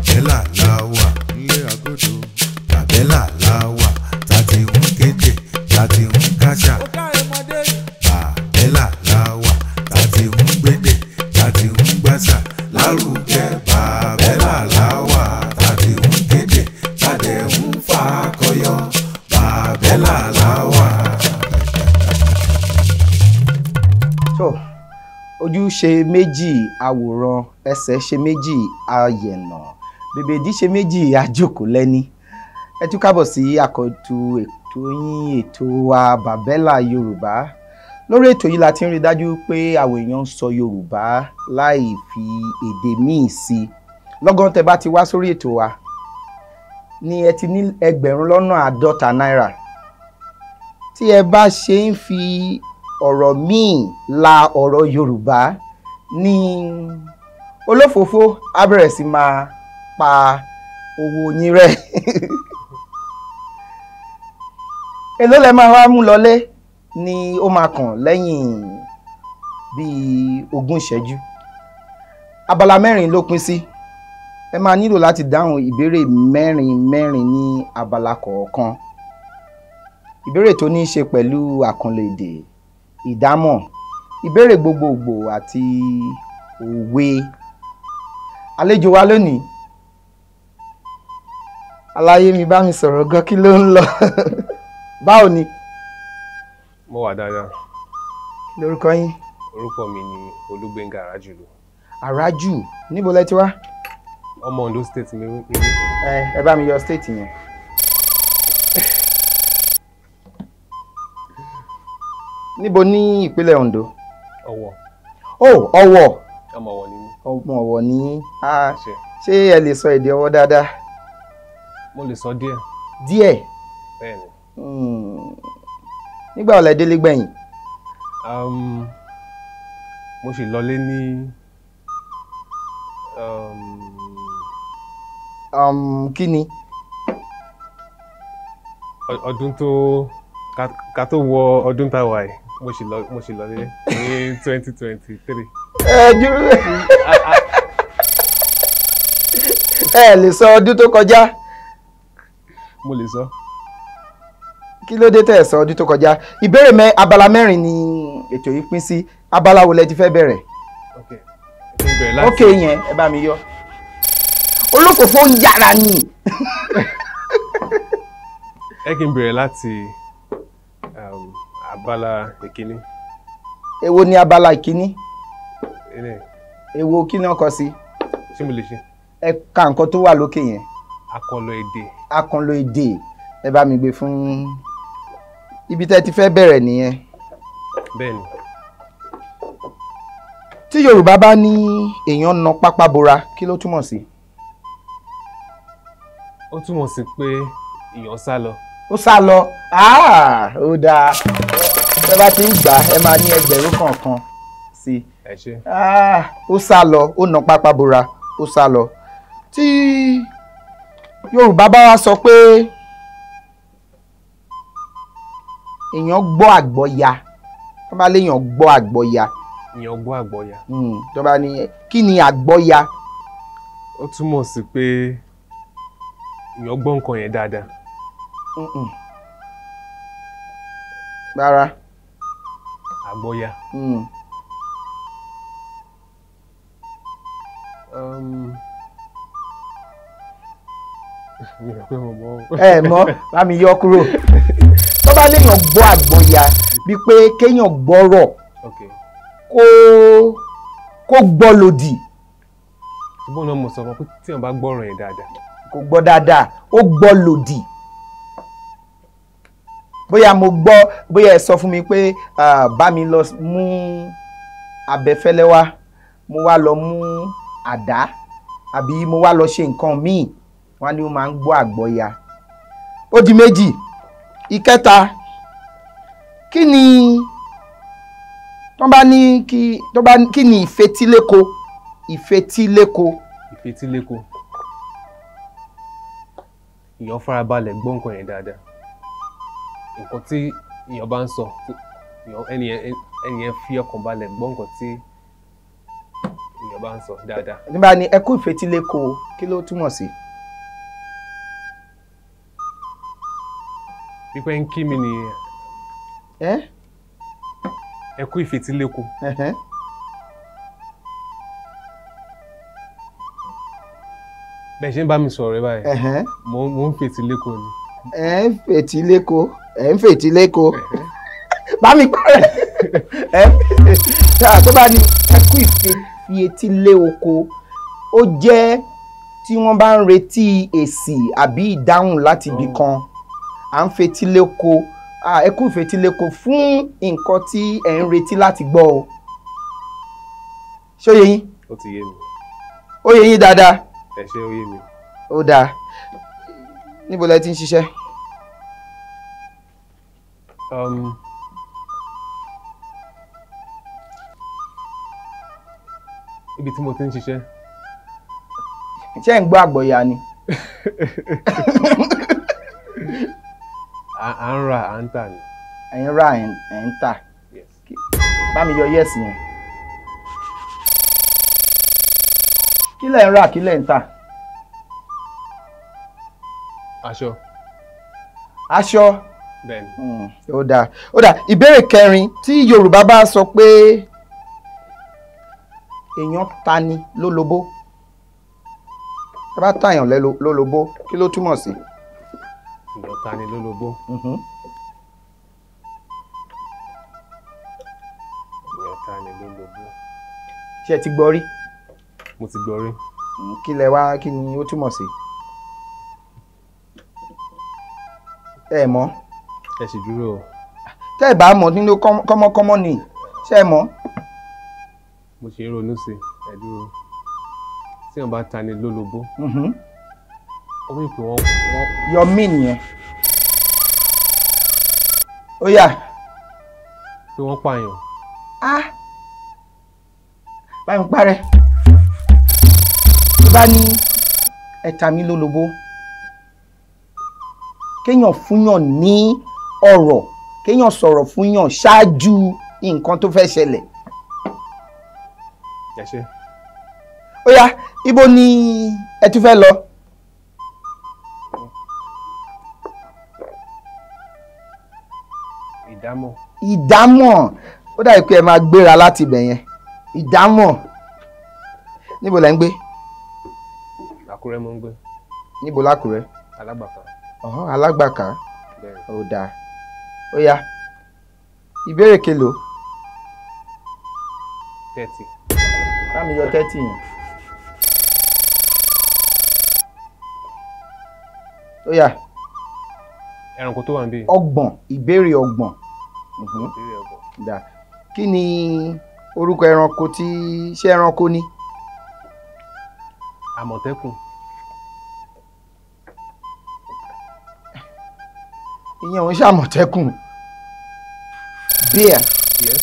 bàbẹ́là láwà ilé àgọ́dọ̀ bàbẹ́là láwà tàti ń kéde tàti ń káṣà bàbẹ́là láwà tàti ń gbédè tàti ń gbàṣà lárugẹ bàbẹ́là láwà tàti ń kéde tàdé ń fà kọyọ bàbẹ́là láwà. So, ojú ṣe méjì àwòrán, ẹsẹ̀ ṣe méjì àyẹ̀nà, bèbèdí ṣe méjì àjòkó lẹ́ni. Ẹ tún kábọ̀ sí àkọ́tù ètò yín, ètò wa Bàbẹ́là Yorùbá. Lórí ètò yìí la ti ń rí dájú pé àwọn èèyàn ń sọ Yorùbá láì fi èdè míì sí. Lọ́gán tẹ́ bá ti wá sórí ètò wa ni ẹ ti ní ₹50 náírà. Tí ẹ bá ṣe ń fi ọ̀rọ̀ míì la ọ̀rọ̀ Yorùbá ní olófòófó á bẹ̀rẹ̀ sí máa pa owó yín rẹ̀. Èló lẹ máa wá mú lọlé ni ó máa kàn lẹ́yìn bíi 20 ìṣẹ́jú. Abala 4 ló pín sí. Ẹ máa nílò láti dáhùn ìbéèrè 4 ní abala kọ̀ọ̀kan. Ìbéèrè tó ní í ṣe pẹ̀lú àkànlò èdè, ìdámọ̀, ìbéèrè gbogbogbò àti òwe. Àlejò wa lónìí, aláyé mi bá mi sọ̀rọ̀ gan, kí ló ń lọ? Báwo ni? Mo wà dáadáa. Kí lorúkọ yín? Orúkọ mi ni Olúgbénga Àrájùlù. Àrájù, níbo lẹ ti wá? Ọmọ Ondo State mi. Ẹ bá mi yọ state yẹn. Níbo ní ìpínlẹ̀ Ondo? Ọ̀wọ̀. Oh, Ọ̀wọ̀. Ọmọ Ọ̀wọ̀ ni mí. Ọmọ Ọ̀wọ̀ ni. Ṣé ẹ lè sọ èdè Ọ̀wọ̀ dáadáa? Mo lè sọ díẹ̀. Díẹ̀? Bẹ́ẹ̀ni. Nígbà wo lẹ délé gbẹ̀yìn? Mo sì lọlé ní kí ni? Ọdún tó ká tó wọ ọdún táwa yìí mo sì lọlé ní 2023. Ẹ lè sọ ọdún tó kọjá? Mo lè sọ. Kí ló dé tẹ́ ẹ sọ ọdún tó kọjá? Ìbéèrè abala 4 ni ètò yìí pín sí. Abala wo lẹ ti fẹ́ bẹ̀rẹ̀? Okay yẹn ẹ bá mi yọ. Olófòfó ń yára ni. Ẹ kí n bẹ̀rẹ̀ láti abala ìkíní. Èwo ni abala ìkíní? Èwo kí ni wọ́n kọ sí? Ṣé mo lè ṣe? Ẹ ka nǹkan tó wà lókè yẹn. Àkànlò èdè. Àkànlò èdè. Ẹ bá mi gbé fún ibi tẹ́ ti fẹ́ bẹ̀rẹ̀ nìyẹn. Bẹ́ẹ̀ni. Tí Yorùbá bá ní èèyàn na pápá bora, kí ló túmọ̀ sí? Ó túmọ̀ sí pé èèyàn sá lọ. Ó sá lọ. Ó dáa. Ẹ bá ti ń gbà ẹ máa ní 1000 kọ̀ọ̀kan sí. Ẹ ṣé. Ó sá lọ, ó na pápá bora, ó sá lọ. Tí Yorùbá bá wá sọ pé èèyàn gbọ́ àgbọ́ya, tó bá léèyàn gbọ́ àgbọ́ya. Èèyàn gbọ́ àgbọ́ya. Tó bá ní kí ni àgbọ́ya? Ó túmọ̀ sí pé èèyàn gbọ́ nǹkan yẹn dáadáa. Rárá. Àgbọ́ya. Ẹ mọ̀, bá mi yọ kúrò. Tó bá léèyàn gbọ́ àgbọ́ya bíi pé kéèyàn gbọ́rọ̀ kó gbọ́ lòdì. Ṣùgbọ́n náà mo sọ fún pé tí wọ́n bá gbọ́rọ̀ yẹn dáadáa. Kò gbọ́ dáadáa, ó gbọ́ lòdì. Bóyá mo gbọ́, bóyá ẹ sọ fún mi pé bá mi lọ mú abẹfẹ́lẹ́ wá, mo wá lọ mú àdá, àbí mo wá lọ ṣe nǹkan míì, wọ́n ní ó máa ń gbọ́ àgbọ́ya. Ó di méjì. Ìkẹta, kí ni kí ni ìfetíléko? Ìfetíléko. Ìfetíléko. Èèyàn farabalẹ̀ gbọ́ nǹkan yẹn dáadáa. Nǹkan tí èèyàn bá ń sọ, ẹni yẹn fi ọkàn balẹ̀ gbọ́ nǹkan tí èèyàn bá ń sọ dáadáa. nígbà ní ẹ kú ìfetíléko kí ló túmọ̀ sí. pípẹ́ ń kí mi nìyẹn. ẹ kú ìfetíléko. bẹ́ẹ̀ ṣe ń bá mi sọ̀rọ̀ báyìí mo ń fetíléko ni. ẹ ń fetíléko ẹ ń fetíléko bá mi parẹ́ tó bá ní ẹ kú ìfetílé oko ó jẹ́ tí wọ́n bá ń retí èsì àbí ìdáhùn láti ibì kan à ń fetílé oko ẹ kú ìfetílé oko fún nǹkan tí ẹ ń retí láti gbọ́ o ṣé ó yé yín. ó ti yé mi. ó yé yín dáadáa. ẹ ṣé ó yé mi. ó dáa níbo lẹ ti ń ṣiṣẹ́. ibi tí mo ti ń ṣiṣẹ́. ṣé ń gbọ́ àgbọ̀yà ni. à ń ra à ń tà ni. ẹ̀ ń ra ẹ̀ ń tà. bá mi yọ yẹ́sì yẹn. kí lẹ̀ ń rà kí lẹ̀ ń tà. aṣọ. aṣọ. bẹ́ẹ̀ni. ó dáa ó dáa ìbéèrè kẹrin tí Yorùbá bá sọ pé èèyàn ta ni lólobó ẹ bá tàyàn lólobó kí ló túmọ̀ sí. èèyàn ta ni lólobó. èèyàn ta ni lólobó. ṣé ẹ ti gbọ́ rí. mo ti gbọ́ rí. kí lẹ wá kí ni ó túmọ̀ sí. ẹ mọ̀. ẹ sì dúró o. tẹ́ ẹ bá mọ̀ nínú kọ́mọ́kọ́mọ́ ni ṣé ẹ mọ̀. mo ṣe ń ronú sí ẹ dúró tí wọn bá ta ni lólobó. ó wí pé wọ́n. yọ mí nìyẹn. ó yá. pé wọ́n pààyàn. báyìí ń parẹ́ tó bá ní ẹ ta mí lólobó kéèyàn fúnyàn ní ọ̀rọ̀ kéèyàn sọ̀rọ̀ fúnyàn ṣáájú nǹkan tó fẹ́ ṣẹlẹ̀. ẹ ṣé. ó yá ibo ni ẹ tún fẹ́ lọ. ìdámọ̀. ìdámọ̀ ó dàbí pé ẹ máa gbéra láti ibẹ̀ yẹn ìdámọ̀ níbo lẹ ń gbé. Àkúrẹ́ mo ń gbé. níbo lákúrẹ́. Alágbàká. Alágbàká ó dáa ó yá ìbéèrè kelo. 30. bámi yọ 30 yẹn. ó yá. ẹranko tó wà ń bí. ọgbọ̀n ìbéèrè ọgbọ̀n. ìbéèrè ọgbọ̀n. dáa kí ni orúkọ ẹranko tí ṣé ẹranko ni. Àmọ̀tẹ́kùn. ìyẹn ò ń ṣàmọ̀tẹ́kùn. bear. yes.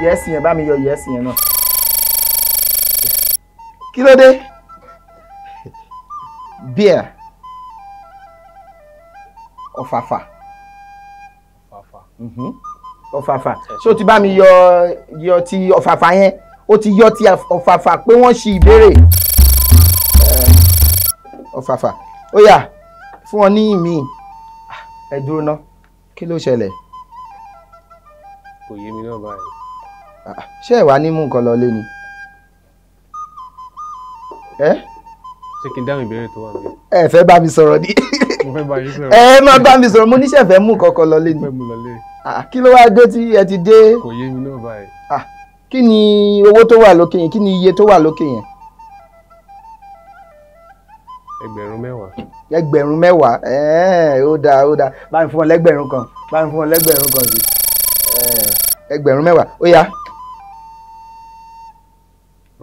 yes yẹn bá mi yọ yes yẹn náà. kí ló dé. bear. ọ̀fàfà. ọ̀fàfà. ọ̀fàfà ṣé o ti bá mi yọ ti ọ̀fàfà yẹn o ti yọ ti ọ̀fàfà pé wọ́n ṣì ìbéèrè. ọ̀fàfà ó yá fún wọn ní ìmí ẹ dúró ná kí ló ṣẹlẹ̀. kò yé mi náà báyìí. ṣé ẹ wá ní mú nǹkan lọ lé ni. ṣé kí n dáhùn ìbéèrè tó wà níbí. ẹ fẹ́ bá mi sọ̀rọ̀ ni. mo fẹ́ bá yín sọ̀rọ̀. ẹ má bá mi sọ̀rọ̀ mo níṣẹ́ fẹ́ mú kankan lọ lé ni. fẹ́ mú lọ lé. kí ló wáá dé tí ẹ ti dé. kò yé mi náà báyìí. kí ni owó tó wà lókè yẹn kí ni iye tó wà lókè yẹn. ẹgbẹ̀rún mẹ́wàá. ẹgbẹ̀rún mẹ́wàá ó dáa ó dáa báyìí fún wọn lẹ́gbẹ̀rún kan báyìí fún wọn lẹ́gbẹ̀rún kan sí ẹgbẹ̀rún mẹ́wàá ó yá.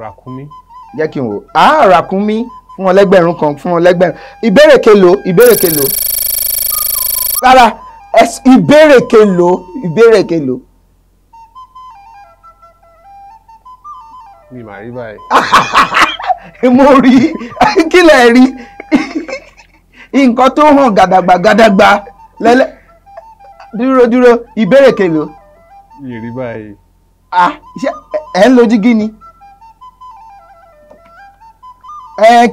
ràkúnmí. jẹ́ kí n wò ràkúnmí fún wọn lẹ́gbẹ̀rún kan fún wọn lẹ́gbẹ̀rún ìbéèrè kelo ìbéèrè kelo rárá ìbéèrè kelo ìbéèrè kelo. mi mà rí báyìí. mo rí kí lẹ rí nǹkan tó hàn gàdàgbà gàdàgbà lẹ́lẹ́ dúró ìbéèrè kelo. mi rí báyìí. ẹ ń lo jígí ni.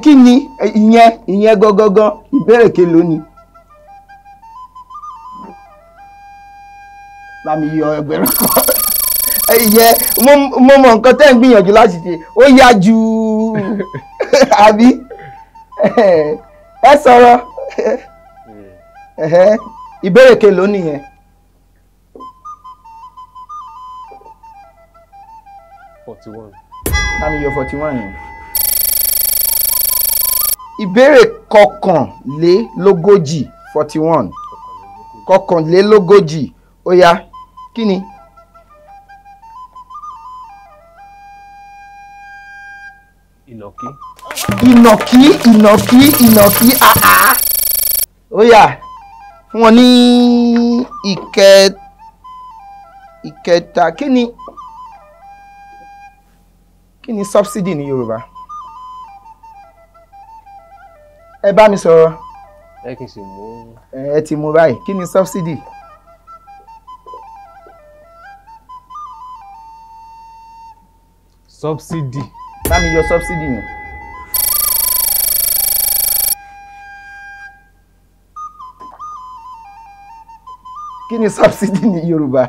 Kí ni ìyẹn gangan ìbéèrè kelo ni. Lámi yọ ẹgbẹ̀rún kan. Ìyẹn mo mọ nǹkan tẹ́ ń gbìyànjú láti ṣe ó yá ju àbí ẹ sọ̀rọ̀ ìbéèrè kelo nìyẹn. 41. Lámi yọ 41 yẹn. Ìbéèrè kọkànlélógójì 41 kọkànlélógójì ó yá kí ni. Ìnàkí àá ó yá fún wọn ní ìkẹta kí ni subsidy ní Yorùbá. Ẹ bá mi sọ̀rọ̀. Ẹ kì í ṣe mú. Ẹ ti mú báyìí kí ni subsidy. Subsidy. Bá mi yọ subsidy yẹn. Kí ni subsidy ní Yorùbá.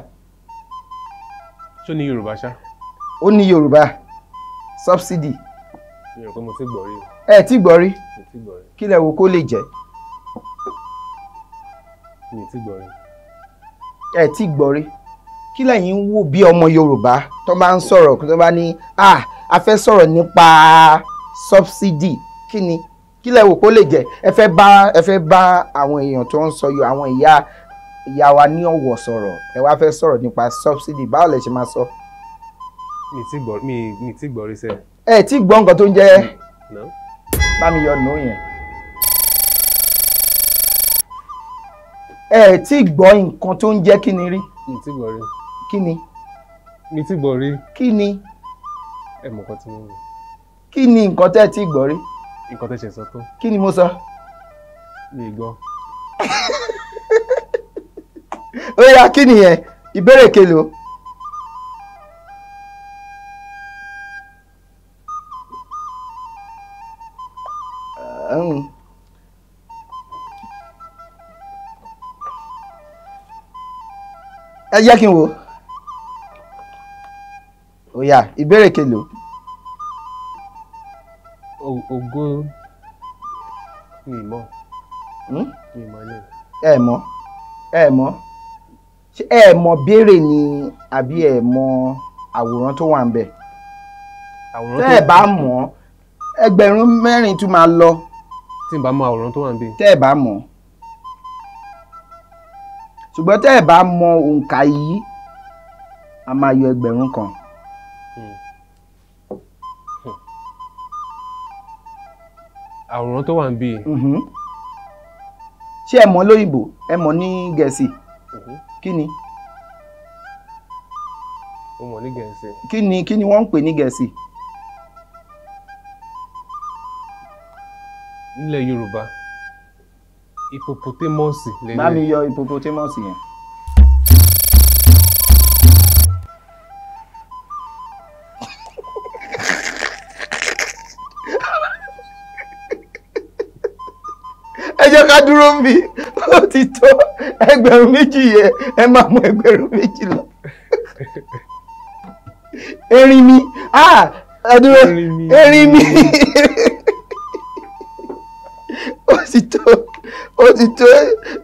Ṣó ní Yorùbá ṣá. Ó ní Yorùbá subsidy. Mi ò pé mo ti gbọ́ rí. Ẹ ti gbọ́ rí. Mi ti gbọ́ rí. Kí lẹ wò kó lè jẹ́. Mi ti gbọ́ rí. Ẹ ti gbọ́ rí. Kí lẹ̀yin ń wò bí ọmọ Yorùbá tó bá ń sọ̀rọ̀ tó bá ní a fẹ́ sọ̀rọ̀ nípa subsidy kí lẹ wò kó lè jẹ́. Ẹ fẹ́ bá àwọn èèyàn tó ń sọ yọ àwọn ìyá wa ní Ọ̀wọ̀ sọ̀rọ̀ ẹ wá fẹ́ sọ̀rọ̀ nípa subsidy báwo lẹ ṣe máa sọ. Mi ti gbọ́ rí sẹ́. Ẹ ti gbọ́ nǹkan tó ń jẹ́. No. Bá mi yọ nù yẹn. Ẹ ti gbọ́ nǹkan tó ń jẹ́ kí ni rí. Mi ti gbọ́ rí. Kí ni. Mi ti gbọ́ rí. Kí ni. Ẹ mọ̀ nǹkan tí mo rí. Kí ni nǹkan tẹ́ ti gbọ́ rí. Nǹkan tẹ́ ṣe sọ tó. Kí ni mo sọ. Mi gbọ́. Ó yá kí nìyẹn ìbéèrè kelo. Ẹ jẹ́ kí n wò. Ó yá ìbéèrè kelo. Ògo mi mọ̀. Mi mọ̀ ní. Ẹ mọ̀ ṣé ẹ mọ̀ béèrè ni àbí ẹ mọ̀ àwòrán tó wà ń bẹ̀. Tẹ́ ẹ bá mọ̀ ẹgbẹ̀rún mẹ́rin tún máa lọ. Tí n bá mọ̀ àwòrán tó wà ń bẹ̀. Tẹ́ ẹ bá mọ̀ ṣùgbọ́n tẹ́ ẹ bá mọ̀ òǹkà yìí a máa yọ ẹgbẹ̀rún kan. Àwòrán tó wà ń bẹ̀. Ṣé ẹ mọ̀ lóyìnbó ẹ mọ̀ ní Gẹ̀ẹ́sì. Kí ni. Mo mọ̀ ní Gẹ̀ẹ́sì. Kí ni wọ́n ń pè ní Gẹ̀ẹ́sì. Nílẹ̀ Yorùbá hippopotamus lè. Bá mi yọ hippopotamus yẹn. Ẹ jẹ́ ká dúró bí ó ti tó ẹgbẹ̀rún méjì yẹn ẹ máa mú ẹgbẹ̀rún méjì lọ. Erin mi ẹ dúró erin mi ó ti tó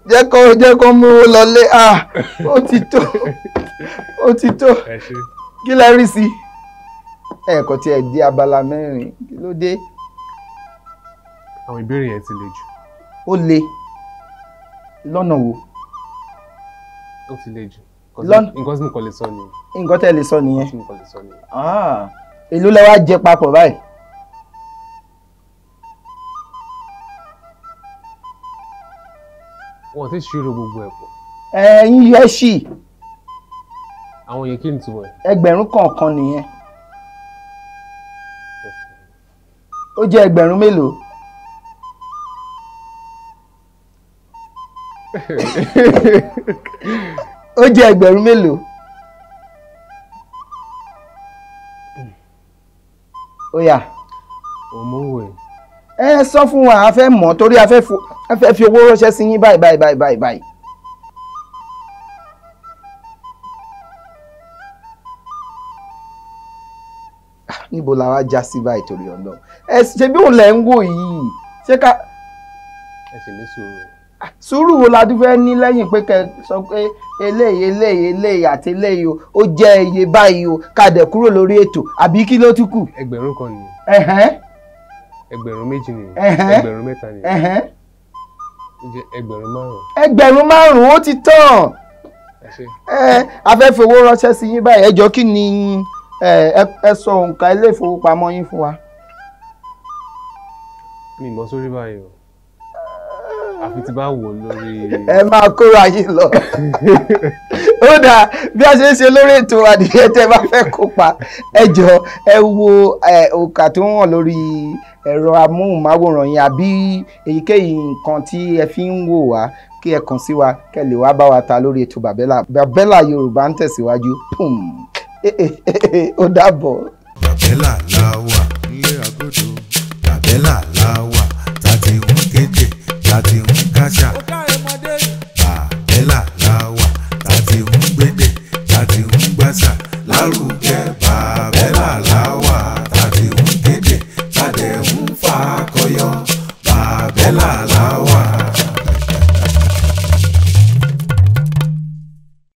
jẹ́ kó mú un lọlé ó ti tó kí lẹ rí sí ẹ̀kọ́ tí ẹ di abala mẹ́rin kí ló dé. Àwọn ìbéèrè yẹn ti le jù. Ó le lọ́nà wo. Ó ti le jù. Nǹkan tí mo kàn lè sọ nìyẹn. Nǹkan tẹ́ lè sọ nìyẹn. Nǹkan tí mo kàn lè sọ nìyẹn. Èló lẹ wá jẹ papọ̀ báyìí. Wọ́n ti ṣírò gbogbo ẹ̀ pọ̀. Ẹ̀yin yọ ṣì. Àwọn yẹn kí ni tiwọn ẹ̀. Ẹgbẹ̀rún kọ̀ọ̀kan nìyẹn. Ó jẹ́ ẹgbẹ̀rún mélòó. Ó jẹ́ ẹgbẹ̀rún mélòó. Ó mú wẹ̀. ẹ sọ fún wa a fẹ́ mọ̀ torí a fẹ́ fi owó ránṣẹ́ sí yín báyìí. níbo la wá já sí báyìí torí ọ̀nà ẹ ṣe bí òun lẹ̀ ń wò yìí ṣé ká. ẹ sì ní sùúrù. sùúrù wo la dún fẹ́ ní lẹ́yìn pé kẹ́ sọ pé eléyìí àti eléyìí o ó jẹ́ iye báyìí o ká dẹ̀ kúrò lórí ètò àbí kí ló tún kù. ẹgbẹ̀rún kan ni. ẹgbẹ̀rún méjì ni. ẹgbẹ̀rún mẹ́ta ni. ẹgbẹ̀rún márùn-ún. ẹgbẹ̀rún márùn-ún ó ti tán. a fẹ́ fi owó ránṣẹ́ sí yín báyìí ẹ jọ̀ọ́ kí ni ẹ sọ òǹkà ilé ìfowópamọ́ yín fún wa. mi mọ̀ sórí báyìí o àfi tí bá wò lórí. ẹ máa kóra yín lọ. ó dáa bí a ṣe ń ṣe lórí ètò adìyẹ tẹ́ bá fẹ́ kópa ẹ jọ̀ọ́ ẹ wo òǹkà tó ń hàn lórí ẹ̀rọ amóhùnmáwòrán yín àbí èyíkéyìí nǹkan tí ẹ fi ń wò wá kí ẹ kàn sí wa kẹ́ lè wá bá wa ta lórí ètò Bàbélà Yorùbá ń tẹ̀síwájú. Ó dàbọ̀. Bàbélà la wà ilé àgọ́dọ̀ Bàbélà la wà.